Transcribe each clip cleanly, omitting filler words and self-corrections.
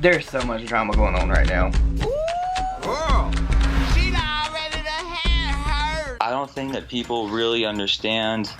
There's so much drama going on right now. I don't think that people really understand,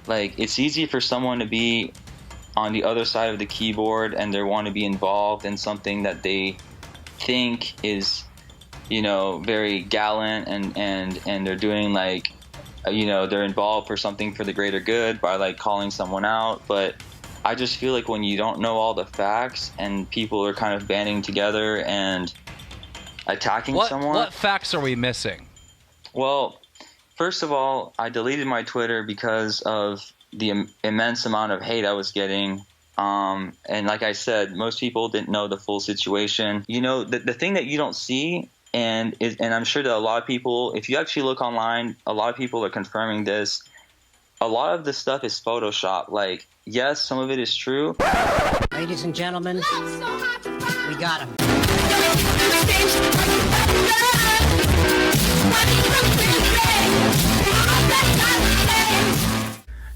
like, it's easy for someone to be on the other side of the keyboard and they want to be involved in something that they think is, you know, very gallant and they're doing, like, you know, they're involved for something for the greater good by, like, calling someone out. But I just feel like when you don't know all the facts and people are kind of banding together and attacking someone. What facts are we missing? Well, first of all, I deleted my Twitter because of the immense amount of hate I was getting. And like I said, most people didn't know the full situation. You know, the thing that you don't see, and I'm sure that a lot of people, if you actually look online, a lot of people are confirming this. A lot of this stuff is Photoshop. Like, yes, some of it is true. Ladies and gentlemen, we got him.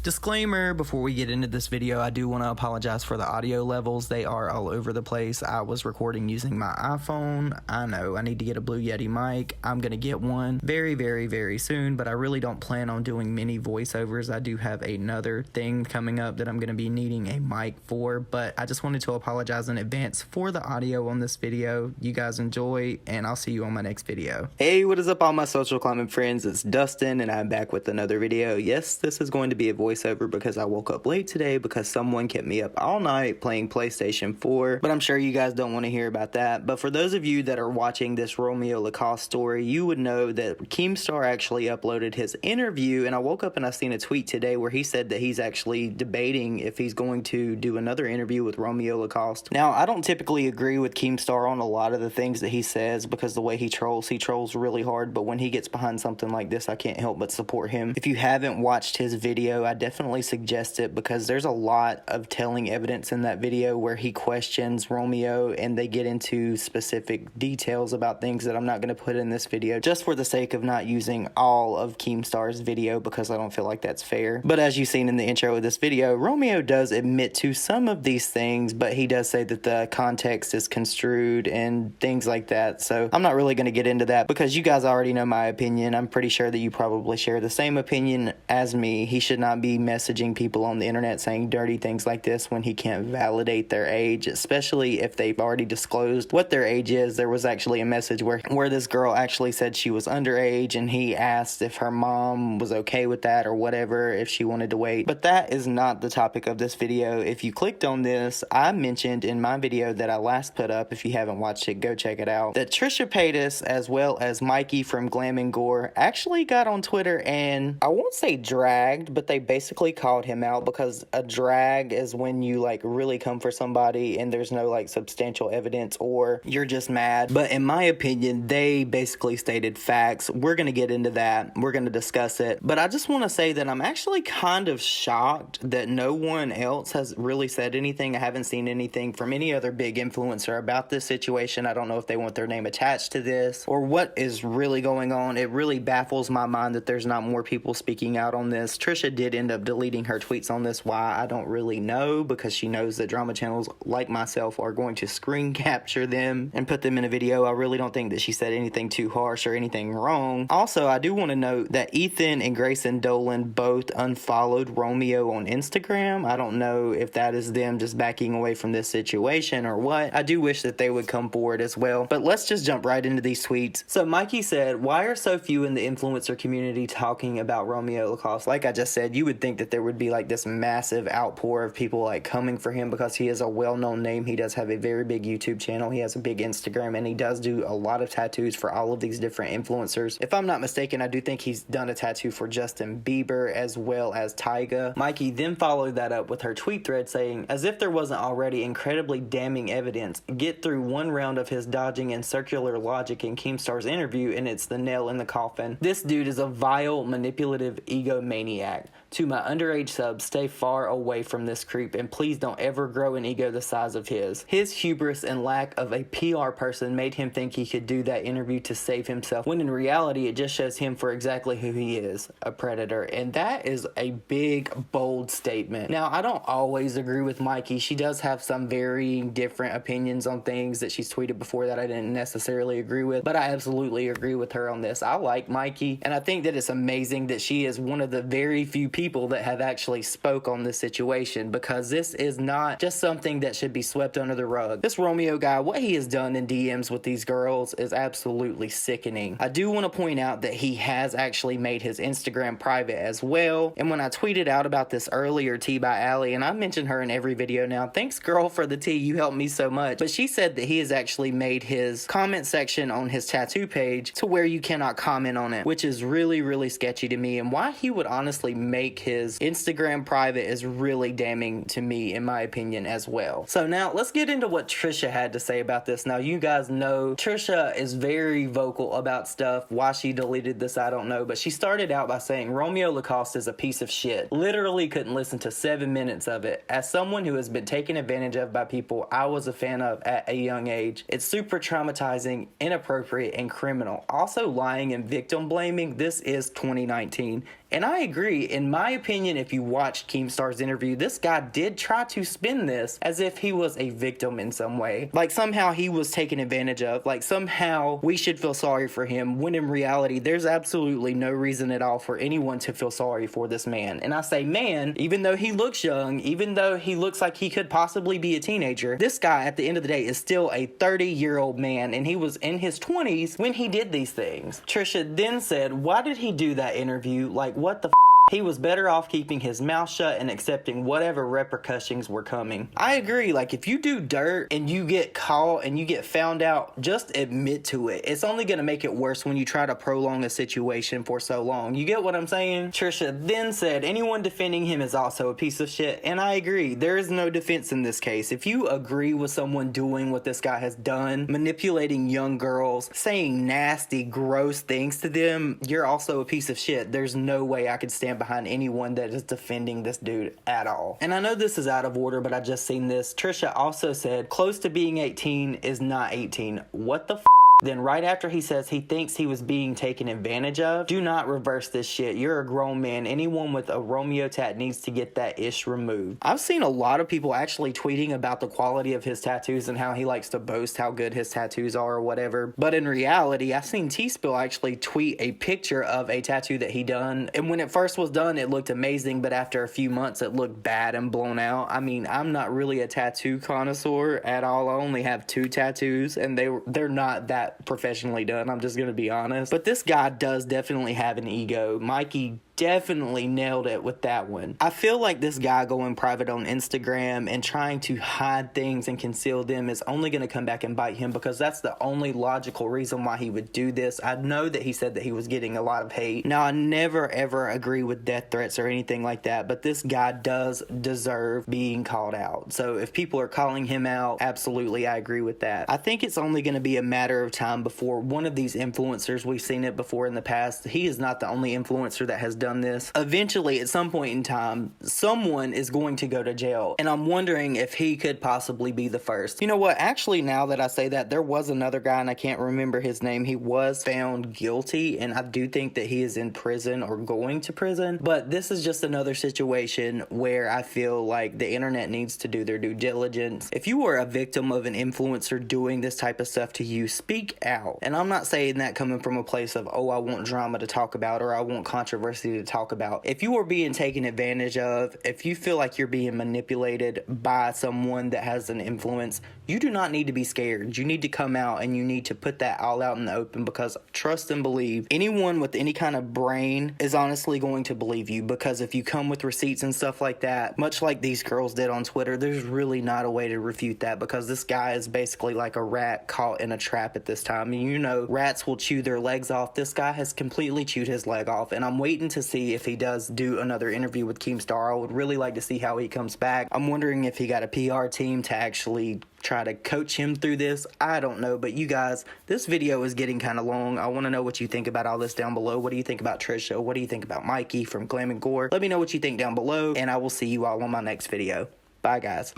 Disclaimer, before we get into this video, I do want to apologize for the audio levels. They are all over the place. I was recording using my iPhone. I know, I need to get a Blue Yeti mic. I'm going to get one very, very, very soon, but I really don't plan on doing many voiceovers. I do have another thing coming up that I'm going to be needing a mic for, but I just wanted to apologize in advance for the audio on this video. You guys enjoy, and I'll see you on my next video. Hey, what is up all my social climbing friends? It's Dustin, and I'm back with another video. Yes, this is going to be a voiceover because I woke up late today because someone kept me up all night playing PlayStation 4, but I'm sure you guys don't want to hear about that. But for those of you that are watching this Romeo Lacoste story, you would know that Keemstar actually uploaded his interview, and I woke up and I seen a tweet today where he said that he's actually debating if he's going to do another interview with Romeo Lacoste. Now, I don't typically agree with Keemstar on a lot of the things that he says because the way he trolls really hard, but when he gets behind something like this, I can't help but support him. If you haven't watched his video, I definitely suggest it because there's a lot of telling evidence in that video where he questions Romeo and they get into specific details about things that I'm not going to put in this video just for the sake of not using all of Keemstar's video because I don't feel like that's fair. But as you've seen in the intro of this video, Romeo does admit to some of these things, but he does say that the context is construed and things like that. So I'm not really going to get into that because you guys already know my opinion. I'm pretty sure that you probably share the same opinion as me. He should not be messaging people on the internet saying dirty things like this when he can't validate their age, especially if they've already disclosed what their age is. There was actually a message where this girl actually said she was underage and he asked if her mom was okay with that or whatever, if she wanted to wait. But that is not the topic of this video. If you clicked on this, I mentioned in my video that I last put up, if you haven't watched it, go check it out, that Trisha Paytas as well as Mykie from Glam and Gore actually got on Twitter and I won't say dragged, but they basically called him out because a drag is when you like really come for somebody and there's no like substantial evidence or you're just mad. But in my opinion, they basically stated facts. We're going to get into that. We're going to discuss it. But I just want to say that I'm actually kind of shocked that no one else has really said anything. I haven't seen anything from any other big influencer about this situation. I don't know if they want their name attached to this or what is really going on. It really baffles my mind that there's not more people speaking out on this. Trisha did end up deleting her tweets on this. Why, I don't really know, because she knows that drama channels like myself are going to screen capture them and put them in a video. I really don't think that she said anything too harsh or anything wrong. Also, I do want to note that Ethan and Grayson Dolan both unfollowed Romeo on Instagram. I don't know if that is them just backing away from this situation or what. I do wish that they would come forward as well. But let's just jump right into these tweets. So Mykie said, "Why are so few in the influencer community talking about Romeo Lacoste?" Like I just said, you would think that there would be like this massive outpour of people like coming for him because he is a well-known name. He does have a very big YouTube channel. He has a big Instagram and he does do a lot of tattoos for all of these different influencers. If I'm not mistaken, I do think he's done a tattoo for Justin Bieber as well as Tyga. Mykie then followed that up with her tweet thread saying, "As if there wasn't already incredibly damning evidence, get through one round of his dodging and circular logic in Keemstar's interview and it's the nail in the coffin. This dude is a vile, manipulative egomaniac. To To my underage subs, stay far away from this creep, and please don't ever grow an ego the size of his. His hubris and lack of a PR person made him think he could do that interview to save himself, when in reality it just shows him for exactly who he is, a predator. And that is a big, bold statement. Now, I don't always agree with Mykie. She does have some varying different opinions on things that she's tweeted before that I didn't necessarily agree with, but I absolutely agree with her on this. I like Mykie, and I think that it's amazing that she is one of the very few people that have actually spoke on this situation, because this is not just something that should be swept under the rug. This Romeo guy, what he has done in DMs with these girls is absolutely sickening. I do want to point out that he has actually made his Instagram private as well, and when I tweeted out about this earlier, Tea by Allie, and I mention her in every video now, thanks girl for the tea, you helped me so much, but she said that he has actually made his comment section on his tattoo page to where you cannot comment on it, which is really, really sketchy to me, and why he would honestly make his Instagram private is really damning to me, in my opinion, as well. So now let's get into what Trisha had to say about this. Now, you guys know Trisha is very vocal about stuff. Why she deleted this, I don't know, but she started out by saying Romeo Lacoste is a piece of shit. Literally couldn't listen to 7 minutes of it. As someone who has been taken advantage of by people I was a fan of at a young age, it's super traumatizing, inappropriate, and criminal. Also lying and victim blaming, this is 2019. And I agree. In my opinion, if you watched Keemstar's interview, this guy did try to spin this as if he was a victim in some way. Like somehow he was taken advantage of. Like somehow we should feel sorry for him, when in reality, there's absolutely no reason at all for anyone to feel sorry for this man. And I say man, even though he looks young, even though he looks like he could possibly be a teenager, this guy at the end of the day is still a 30-year-old man, and he was in his 20s when he did these things. Trisha then said, why did he do that interview? Like, what the he was better off keeping his mouth shut and accepting whatever repercussions were coming. I agree. Like, if you do dirt and you get caught and you get found out, just admit to it. It's only going to make it worse when you try to prolong a situation for so long. You get what I'm saying? Trisha then said, anyone defending him is also a piece of shit. And I agree. There is no defense in this case. If you agree with someone doing what this guy has done, manipulating young girls, saying nasty, gross things to them, you're also a piece of shit. There's no way I could stand behind anyone that is defending this dude at all. And I know this is out of order, but I just seen this. Trisha also said, close to being 18 is not 18. What the f? Then right after he says he thinks he was being taken advantage of, do not reverse this shit. You're a grown man. Anyone with a Romeo tat needs to get that ish removed. I've seen a lot of people actually tweeting about the quality of his tattoos and how he likes to boast how good his tattoos are or whatever. But in reality, I've seen T-Spill actually tweet a picture of a tattoo that he done. And when it first was done, it looked amazing. But after a few months, it looked bad and blown out. I mean, I'm not really a tattoo connoisseur at all. I only have 2 tattoos and they're not that professionally done. I'm just gonna be honest, but this guy does definitely have an ego. Mykie definitely nailed it with that one. I feel like this guy going private on Instagram and trying to hide things and conceal them is only going to come back and bite him, because that's the only logical reason why he would do this. I know that he said that he was getting a lot of hate. Now, I never ever agree with death threats or anything like that, but this guy does deserve being called out. So if people are calling him out, absolutely, I agree with that. I think it's only going to be a matter of time before one of these influencers, we've seen it before in the past, he is not the only influencer that has done this. Eventually, at some point in time, someone is going to go to jail, and I'm wondering if he could possibly be the first. You know what? Actually, now that I say that, there was another guy, and I can't remember his name. He was found guilty, and I do think that he is in prison or going to prison, but this is just another situation where I feel like the internet needs to do their due diligence. If you are a victim of an influencer doing this type of stuff to you, speak out. And I'm not saying that coming from a place of, oh, I want drama to talk about or I want controversy to talk about. If you are being taken advantage of, if you feel like you're being manipulated by someone that has an influence, you do not need to be scared. You need to come out and you need to put that all out in the open, because trust and believe, anyone with any kind of brain is honestly going to believe you, because if you come with receipts and stuff like that, much like these girls did on Twitter, there's really not a way to refute that, because this guy is basically like a rat caught in a trap at this time. And you know, rats will chew their legs off. This guy has completely chewed his leg off, and I'm waiting to see if he does do another interview with Keemstar. I would really like to see how he comes back. I'm wondering if he got a PR team to actually try to coach him through this. I don't know, but you guys, this video is getting kind of long. I want to know what you think about all this down below. What do you think about Trisha? What do you think about Mykie from Glam and Gore? Let me know what you think down below, and I will see you all on my next video. Bye, guys.